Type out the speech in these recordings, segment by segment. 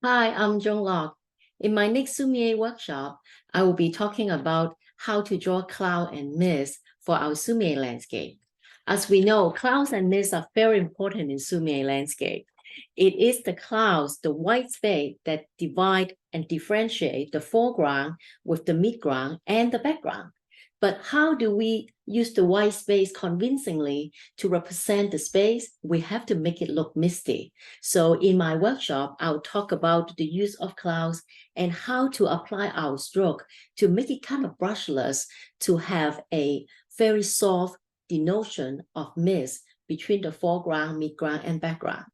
Hi, I'm Joan Lok. In my next Sumi-e workshop, I will be talking about how to draw cloud and mist for our Sumi-e landscape. As we know, clouds and mist are very important in Sumi-e landscape. It is the clouds, the white space that divide and differentiate the foreground with the midground and the background. But how do we use the white space convincingly to represent the space? We have to make it look misty. So in my workshop, I'll talk about the use of clouds and how to apply our stroke to make it kind of brushless to have a very soft denotion of mist between the foreground, midground, and background.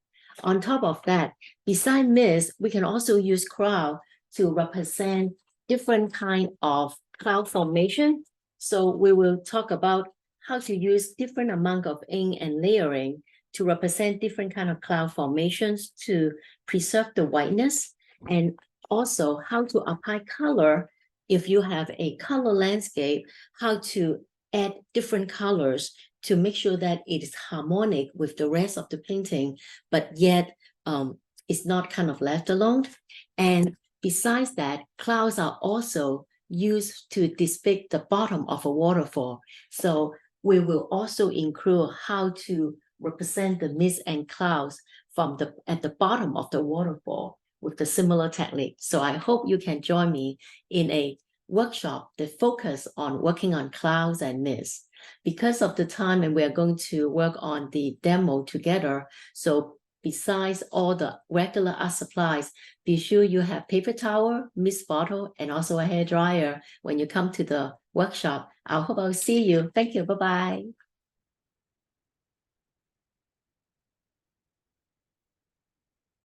On top of that, beside mist, we can also use cloud to represent different kind of cloud formation. So we will talk about how to use different amount of ink and layering to represent different kind of cloud formations to preserve the whiteness, and also how to apply color if you have a color landscape, how to add different colors to make sure that it is harmonic with the rest of the painting, but yet it's not kind of left alone. And besides that, clouds are also used to depict the bottom of a waterfall. So we will also include how to represent the mist and clouds from at the bottom of the waterfall with the similar technique. So I hope you can join me in a workshop that focus on working on clouds and mist. Because of the time, and we're going to work on the demo together. So besides all the regular art supplies, be sure you have paper towel, mist bottle, and also a hairdryer when you come to the workshop. I hope I'll see you. Thank you. Bye-bye.